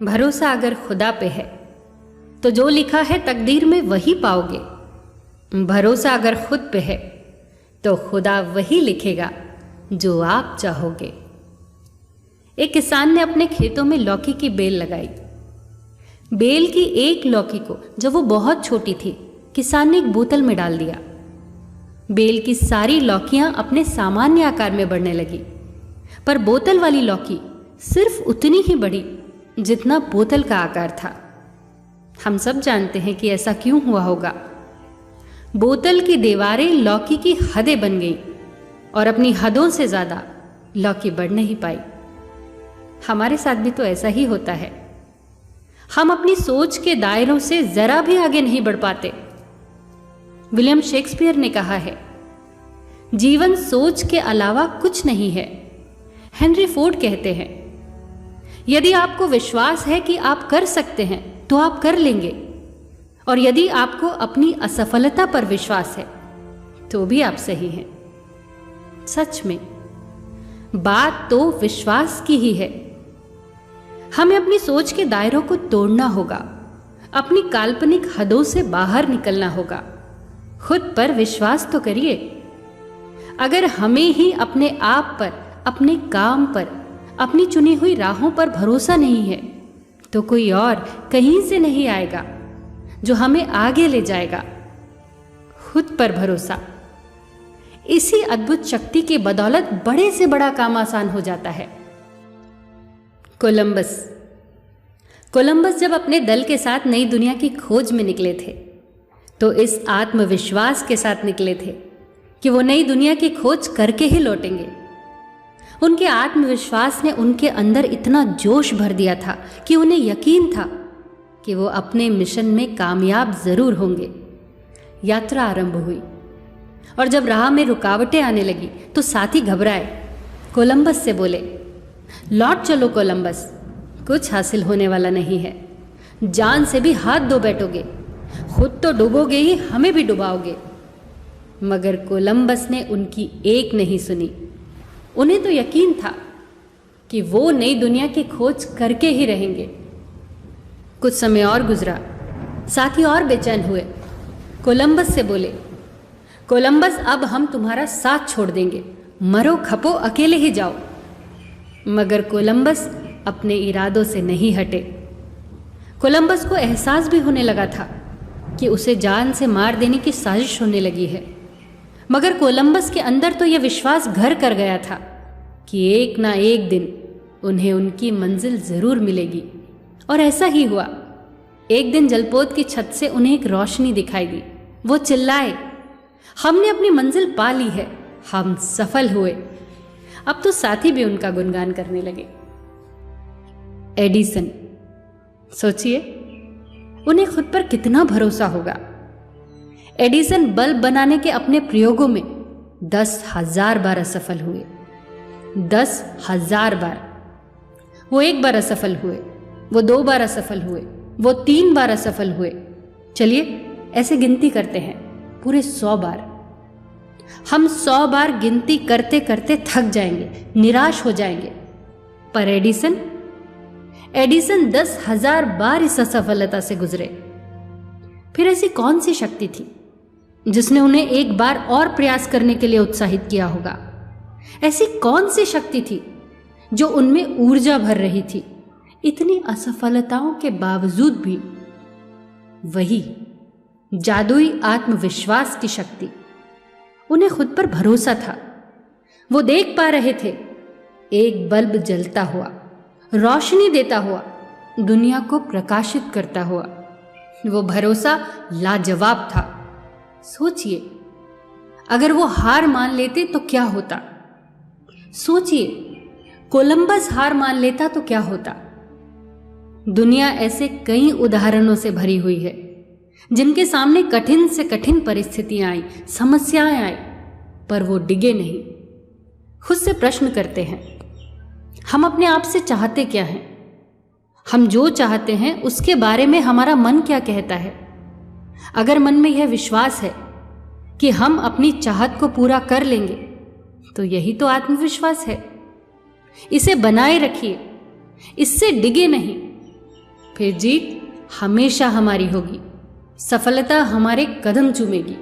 भरोसा अगर खुदा पे है तो जो लिखा है तकदीर में वही पाओगे। भरोसा अगर खुद पे है तो खुदा वही लिखेगा जो आप चाहोगे। एक किसान ने अपने खेतों में लौकी की बेल लगाई। बेल की एक लौकी को जब वो बहुत छोटी थी, किसान ने एक बोतल में डाल दिया। बेल की सारी लौकियां अपने सामान्य आकार में बढ़ने लगी, पर बोतल वाली लौकी सिर्फ उतनी ही बढ़ी जितना बोतल का आकार था। हम सब जानते हैं कि ऐसा क्यों हुआ होगा। बोतल की दीवारें लौकी की हदें बन गई और अपनी हदों से ज्यादा लौकी बढ़ नहीं पाई। हमारे साथ भी तो ऐसा ही होता है। हम अपनी सोच के दायरों से जरा भी आगे नहीं बढ़ पाते। विलियम शेक्सपियर ने कहा है, जीवन सोच के अलावा कुछ नहीं है। हेनरी फोर्ड कहते हैं, यदि आपको विश्वास है कि आप कर सकते हैं तो आप कर लेंगे, और यदि आपको अपनी असफलता पर विश्वास है तो भी आप सही हैं। सच में बात तो विश्वास की ही है। हमें अपनी सोच के दायरों को तोड़ना होगा, अपनी काल्पनिक हदों से बाहर निकलना होगा। खुद पर विश्वास तो करिए। अगर हमें ही अपने आप पर, अपने काम पर, अपनी चुनी हुई राहों पर भरोसा नहीं है तो कोई और कहीं से नहीं आएगा जो हमें आगे ले जाएगा। खुद पर भरोसा, इसी अद्भुत शक्ति की बदौलत बड़े से बड़ा काम आसान हो जाता है। कोलंबस जब अपने दल के साथ नई दुनिया की खोज में निकले थे तो इस आत्मविश्वास के साथ निकले थे कि वो नई दुनिया की खोज करके ही लौटेंगे। उनके आत्मविश्वास ने उनके अंदर इतना जोश भर दिया था कि उन्हें यकीन था कि वो अपने मिशन में कामयाब जरूर होंगे। यात्रा आरंभ हुई और जब राह में रुकावटें आने लगी तो साथी घबराए। कोलंबस से बोले, लौट चलो कोलंबस, कुछ हासिल होने वाला नहीं है। जान से भी हाथ धो बैठोगे, खुद तो डूबोगे ही, हमें भी डुबाओगे। मगर कोलंबस ने उनकी एक नहीं सुनी। उन्हें तो यकीन था कि वो नई दुनिया की खोज करके ही रहेंगे। कुछ समय और गुजरा, साथी और बेचैन हुए। कोलंबस से बोले, कोलंबस अब हम तुम्हारा साथ छोड़ देंगे, मरो खपो अकेले ही जाओ। मगर कोलंबस अपने इरादों से नहीं हटे। कोलंबस को एहसास भी होने लगा था कि उसे जान से मार देने की साजिश होने लगी है। मगर कोलंबस के अंदर तो यह विश्वास घर कर गया था कि एक ना एक दिन उन्हें उनकी मंजिल जरूर मिलेगी। और ऐसा ही हुआ। एक दिन जलपोत की छत से उन्हें एक रोशनी दिखाई दी। वो चिल्लाए, हमने अपनी मंजिल पा ली है, हम सफल हुए। अब तो साथी भी उनका गुणगान करने लगे। एडिसन, सोचिए उन्हें खुद पर कितना भरोसा होगा। एडिसन बल्ब बनाने के अपने प्रयोगों में 10,000 बार असफल हुए। 10,000 बार। वो एक बार असफल हुए, वो 2 बार असफल हुए, वो 3 बार असफल हुए। चलिए ऐसे गिनती करते हैं, पूरे 100 बार। हम 100 बार गिनती करते करते थक जाएंगे, निराश हो जाएंगे। पर एडिसन 10,000 बार इस असफलता से गुजरे। फिर ऐसी कौन सी शक्ति थी जिसने उन्हें एक बार और प्रयास करने के लिए उत्साहित किया होगा? ऐसी कौन सी शक्ति थी जो उनमें ऊर्जा भर रही थी इतनी असफलताओं के बावजूद भी? वही जादुई आत्मविश्वास की शक्ति। उन्हें खुद पर भरोसा था। वो देख पा रहे थे एक बल्ब जलता हुआ, रोशनी देता हुआ, दुनिया को प्रकाशित करता हुआ। वो भरोसा लाजवाब था। सोचिए अगर वो हार मान लेते तो क्या होता? सोचिए कोलंबस हार मान लेता तो क्या होता? दुनिया ऐसे कई उदाहरणों से भरी हुई है जिनके सामने कठिन से कठिन परिस्थितियां आई, समस्याएं आई, पर वो डिगे नहीं। खुद से प्रश्न करते हैं, हम अपने आप से चाहते क्या हैं? हम जो चाहते हैं उसके बारे में हमारा मन क्या कहता है? अगर मन में यह विश्वास है कि हम अपनी चाहत को पूरा कर लेंगे तो यही तो आत्मविश्वास है। इसे बनाए रखिए, इससे डिगे नहीं। फिर जीत हमेशा हमारी होगी, सफलता हमारे कदम चूमेगी।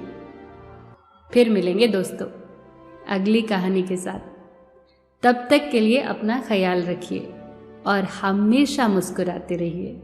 फिर मिलेंगे दोस्तों अगली कहानी के साथ। तब तक के लिए अपना ख्याल रखिए और हमेशा मुस्कुराते रहिए।